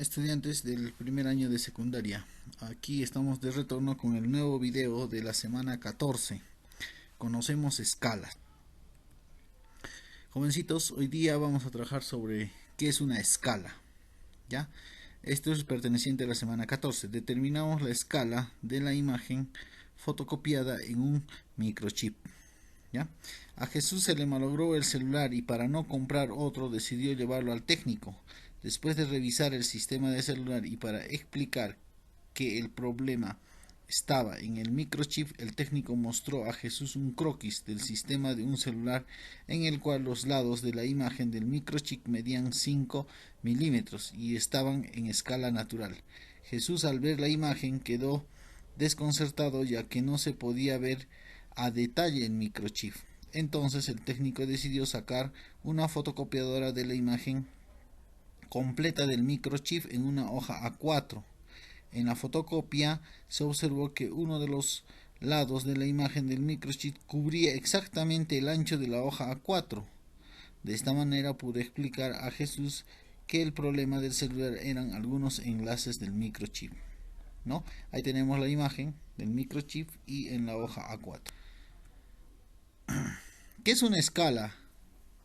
Estudiantes del primer año de secundaria, aquí estamos de retorno con el nuevo video de la semana 14. Conocemos escalas. Jovencitos, hoy día vamos a trabajar sobre qué es una escala. ¿Ya? Esto es perteneciente a la semana 14. Determinamos la escala de la imagen fotocopiada en un microchip. ¿Ya? A Jesús se le malogró el celular y para no comprar otro decidió llevarlo al técnico. Después de revisar el sistema de celular y para explicar que el problema estaba en el microchip, el técnico mostró a Jesús un croquis del sistema de un celular en el cual los lados de la imagen del microchip medían 5 milímetros y estaban en escala natural. Jesús, al ver la imagen, quedó desconcertado ya que no se podía ver a detalle el microchip. Entonces el técnico decidió sacar una fotocopiadora de la imagen completa del microchip en una hoja A4. En la fotocopia se observó que uno de los lados de la imagen del microchip cubría exactamente el ancho de la hoja A4. De esta manera pude explicar a Jesús que el problema del celular eran algunos enlaces del microchip. ¿No? Ahí tenemos la imagen del microchip y en la hoja A4. ¿Qué es una escala,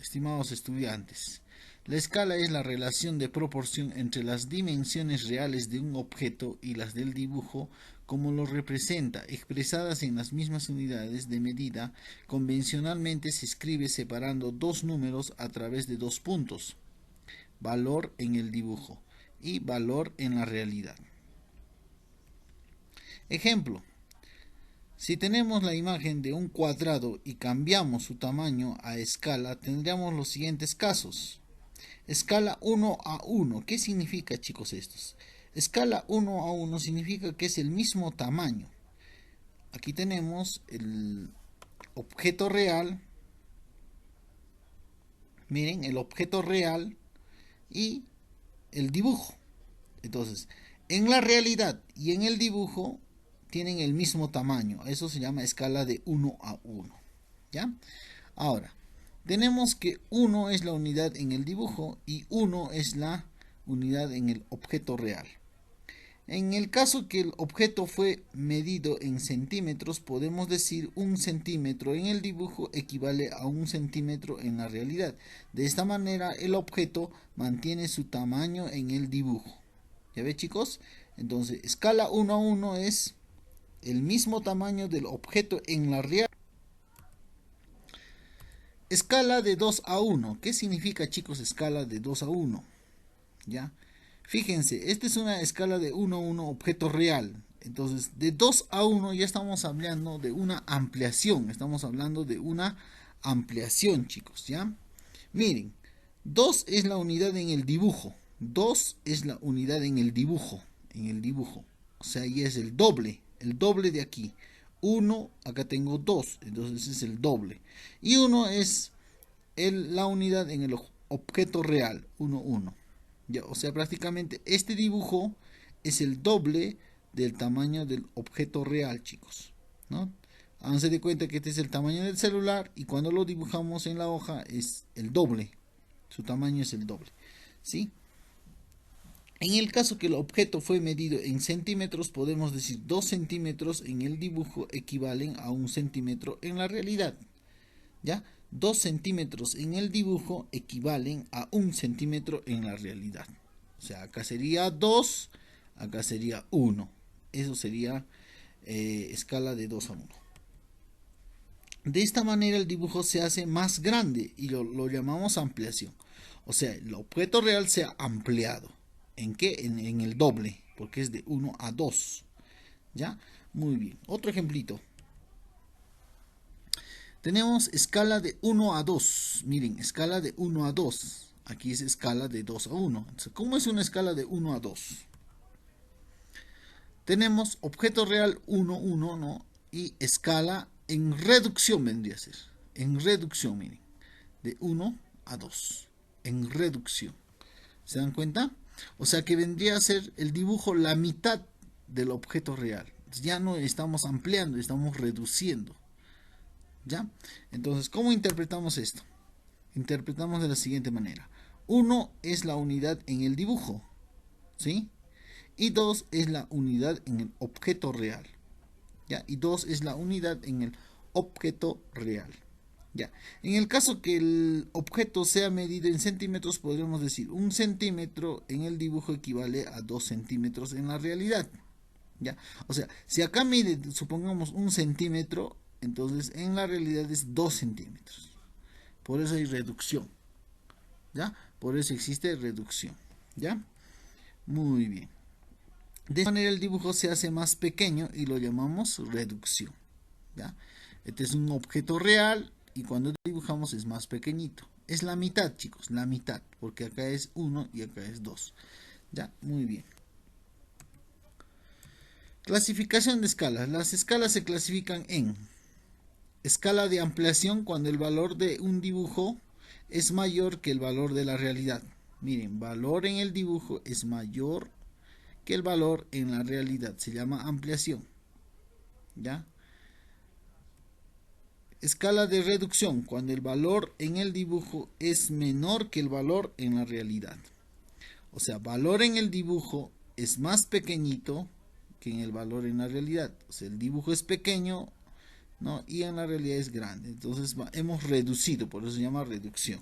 estimados estudiantes? La escala es la relación de proporción entre las dimensiones reales de un objeto y las del dibujo como lo representa, expresadas en las mismas unidades de medida. Convencionalmente se escribe separando dos números a través de dos puntos, valor en el dibujo y valor en la realidad. Ejemplo: si tenemos la imagen de un cuadrado y cambiamos su tamaño a escala, tendríamos los siguientes casos. Escala 1:1. ¿Qué significa, chicos, estos? Escala 1:1 significa que es el mismo tamaño. Aquí tenemos el objeto real. Miren, el objeto real y el dibujo. Entonces, en la realidad y en el dibujo tienen el mismo tamaño. Eso se llama escala de 1:1. ¿Ya? Ahora, tenemos que 1 es la unidad en el dibujo y 1 es la unidad en el objeto real. En el caso que el objeto fue medido en centímetros, podemos decir 1 centímetro en el dibujo equivale a 1 centímetro en la realidad. De esta manera el objeto mantiene su tamaño en el dibujo. ¿Ya ve, chicos? Entonces, escala 1:1 es el mismo tamaño del objeto en la realidad. Escala de 2:1. ¿Qué significa, chicos, escala de 2:1? ¿Ya? Fíjense, esta es una escala de 1:1 objeto real. Entonces, de 2:1 ya estamos hablando de una ampliación. Estamos hablando de una ampliación, chicos, ¿ya? Miren, 2 es la unidad en el dibujo. 2 es la unidad en el dibujo. En el dibujo. O sea, ya es el doble de aquí. 1, acá tengo 2, entonces es el doble. Y 1 es la unidad en el objeto real, 1:1. Ya, o sea, prácticamente este dibujo es el doble del tamaño del objeto real, chicos, ¿no? Háganse de cuenta que este es el tamaño del celular y cuando lo dibujamos en la hoja es el doble. Su tamaño es el doble, ¿sí? En el caso que el objeto fue medido en centímetros, podemos decir 2 centímetros en el dibujo equivalen a 1 centímetro en la realidad. ¿Ya? 2 centímetros en el dibujo equivalen a 1 centímetro en la realidad. O sea, acá sería 2, acá sería 1. Eso sería escala de 2:1. De esta manera el dibujo se hace más grande y lo llamamos ampliación. O sea, el objeto real se ha ampliado. ¿En qué? En el doble, porque es de 1:2. ¿Ya? Muy bien. Otro ejemplito. Tenemos escala de 1:2. Miren, escala de 1:2. Aquí es escala de 2:1. Entonces, ¿cómo es una escala de 1:2? Tenemos objeto real 1:1, ¿no? Y escala en reducción vendría a ser. En reducción, miren. De 1:2. En reducción. ¿Se dan cuenta? O sea que vendría a ser el dibujo la mitad del objeto real. Ya no estamos ampliando, estamos reduciendo. ¿Ya? Entonces, ¿cómo interpretamos esto? Interpretamos de la siguiente manera. 1 es la unidad en el dibujo. ¿sí? Y 2 es la unidad en el objeto real, ¿ya? Y 2 es la unidad en el objeto real, ¿ya? En el caso que el objeto sea medido en centímetros, podríamos decir 1 centímetro en el dibujo equivale a 2 centímetros en la realidad, ¿ya? O sea, si acá mide, supongamos 1 centímetro, entonces en la realidad es 2 centímetros. Por eso hay reducción, ¿ya? Por eso existe reducción, ¿ya? Muy bien. De esta manera el dibujo se hace más pequeño y lo llamamos reducción, ¿ya? Este es un objeto real y cuando dibujamos es más pequeñito. Es la mitad, chicos, la mitad, porque acá es 1 y acá es 2. ¿Ya? Muy bien. Clasificación de escalas. Las escalas se clasifican en escala de ampliación cuando el valor de un dibujo es mayor que el valor de la realidad. Miren, valor en el dibujo es mayor que el valor en la realidad. Se llama ampliación. ¿Ya? Escala de reducción cuando el valor en el dibujo es menor que el valor en la realidad. O sea, valor en el dibujo es más pequeñito que en el valor en la realidad. O sea, el dibujo es pequeño, ¿no? Y en la realidad es grande. Entonces hemos reducido, por eso se llama reducción.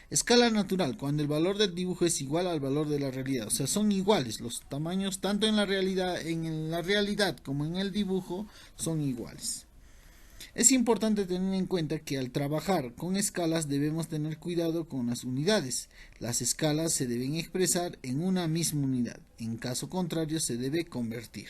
Escala natural, cuando el valor del dibujo es igual al valor de la realidad. O sea, son iguales. Los tamaños, tanto en la realidad como en el dibujo, son iguales. Es importante tener en cuenta que al trabajar con escalas debemos tener cuidado con las unidades. Las escalas se deben expresar en una misma unidad. En caso contrario se debe convertir.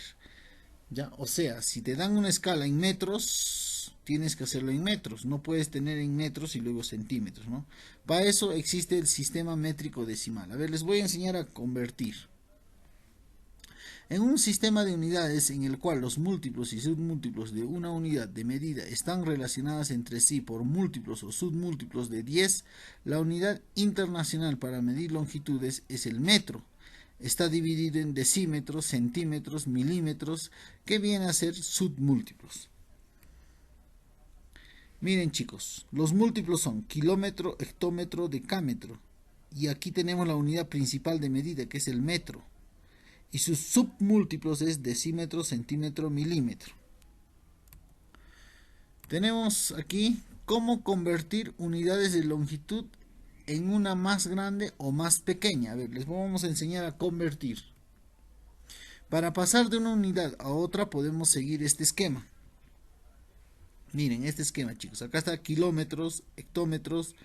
¿Ya? O sea, si te dan una escala en metros, tienes que hacerlo en metros. No puedes tener en metros y luego centímetros, ¿no? Para eso existe el sistema métrico decimal. A ver, les voy a enseñar a convertir. En un sistema de unidades en el cual los múltiplos y submúltiplos de una unidad de medida están relacionadas entre sí por múltiplos o submúltiplos de 10, la unidad internacional para medir longitudes es el metro. Está dividido en decímetros, centímetros, milímetros, que vienen a ser submúltiplos. Miren chicos, los múltiplos son kilómetro, hectómetro, decámetro. Y aquí tenemos la unidad principal de medida, que es el metro. Y sus submúltiplos es decímetro, centímetro, milímetro. Tenemos aquí cómo convertir unidades de longitud en una más grande o más pequeña. A ver, les vamos a enseñar a convertir. Para pasar de una unidad a otra podemos seguir este esquema. Miren, este esquema, chicos. Acá está kilómetros, hectómetros,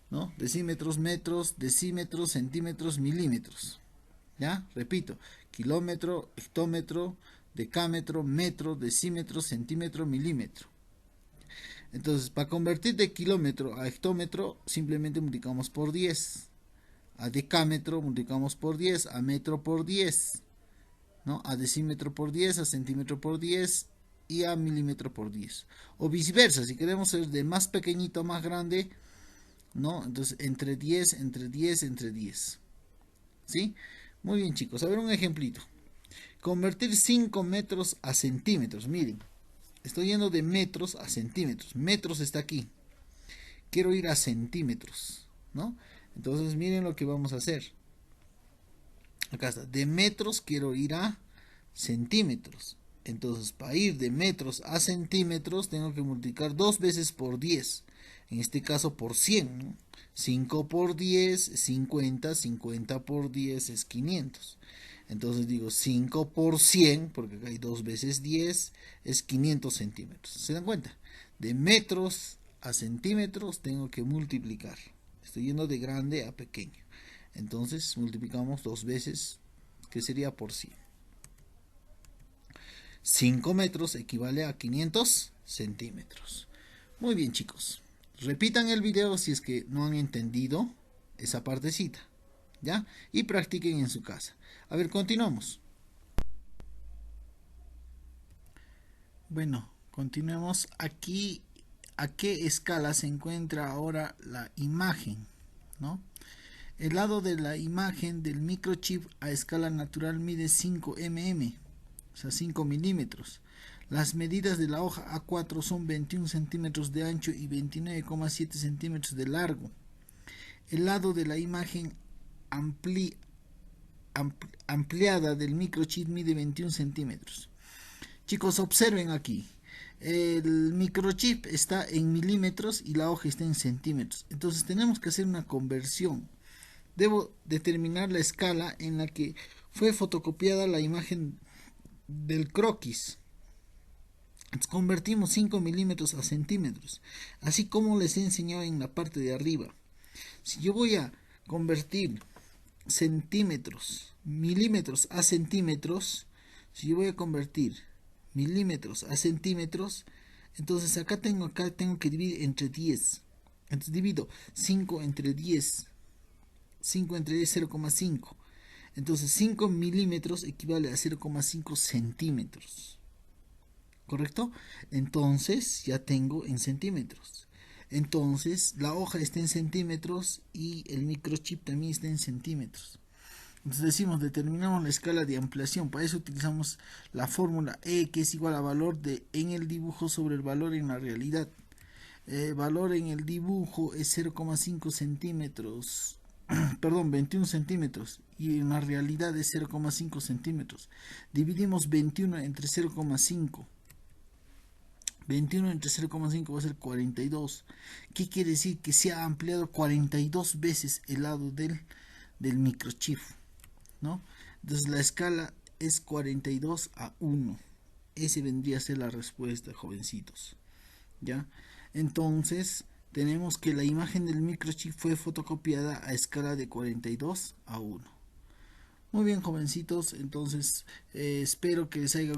¿no? Decímetros, metros, decímetros, centímetros, milímetros. ¿Ya? Repito, kilómetro, hectómetro, decámetro, metro, decímetro, centímetro, milímetro. Entonces, para convertir de kilómetro a hectómetro, simplemente multiplicamos por 10. A decámetro multiplicamos por 10, a metro por 10, ¿no? A decímetro por 10, a centímetro por 10 y a milímetro por 10. O viceversa, si queremos ser de más pequeñito a más grande, ¿no? Entonces, entre 10, entre 10, entre 10. ¿Sí? Muy bien, chicos. A ver un ejemplito. Convertir 5 metros a centímetros. Miren, estoy yendo de metros a centímetros. Metros está aquí. Quiero ir a centímetros, ¿no? Entonces miren lo que vamos a hacer. Acá está. De metros quiero ir a centímetros. Entonces para ir de metros a centímetros tengo que multiplicar 2 veces por 10. En este caso por 100, ¿no? 5 por 10, 50. 50 por 10 es 500. Entonces digo 5 por 100, porque acá hay 2 veces 10, es 500 centímetros. ¿Se dan cuenta? De metros a centímetros tengo que multiplicar. Estoy yendo de grande a pequeño. Entonces multiplicamos 2 veces, que sería por 100. 5 metros equivale a 500 centímetros. Muy bien, chicos. Repitan el video si es que no han entendido esa partecita, ¿ya? Y practiquen en su casa. A ver, continuamos. Bueno, continuemos aquí. ¿A qué escala se encuentra ahora la imagen? ¿No? El lado de la imagen del microchip a escala natural mide 5 mm, o sea 5 milímetros. Las medidas de la hoja A4 son 21 centímetros de ancho y 29,7 centímetros de largo. El lado de la imagen ampliada del microchip mide 21 centímetros. Chicos, observen aquí. El microchip está en milímetros y la hoja está en centímetros. Entonces tenemos que hacer una conversión. Debo determinar la escala en la que fue fotocopiada la imagen del croquis. Entonces convertimos 5 milímetros a centímetros, así como les he enseñado en la parte de arriba. Si yo voy a convertir milímetros a centímetros, si yo voy a convertir milímetros a centímetros, entonces acá tengo que dividir entre 10. Entonces divido 5 entre 10. 5 entre 10 es 0,5. Entonces 5 milímetros equivale a 0,5 centímetros. ¿Correcto? Entonces ya tengo en centímetros. Entonces la hoja está en centímetros y el microchip también está en centímetros. Entonces decimos, determinamos la escala de ampliación. Para eso utilizamos la fórmula E, que es igual a valor de en el dibujo sobre el valor en la realidad. Valor en el dibujo es 0,5 centímetros. Perdón, 21 centímetros. Y en la realidad es 0,5 centímetros. Dividimos 21 entre 0,5. 21 entre 0,5 va a ser 42. ¿Qué quiere decir? Que se ha ampliado 42 veces el lado del microchip, ¿no? Entonces la escala es 42 a 1. Ese vendría a ser la respuesta, jovencitos. ¿Ya? Entonces tenemos que la imagen del microchip fue fotocopiada a escala de 42 a 1. Muy bien, jovencitos. Entonces espero que les haya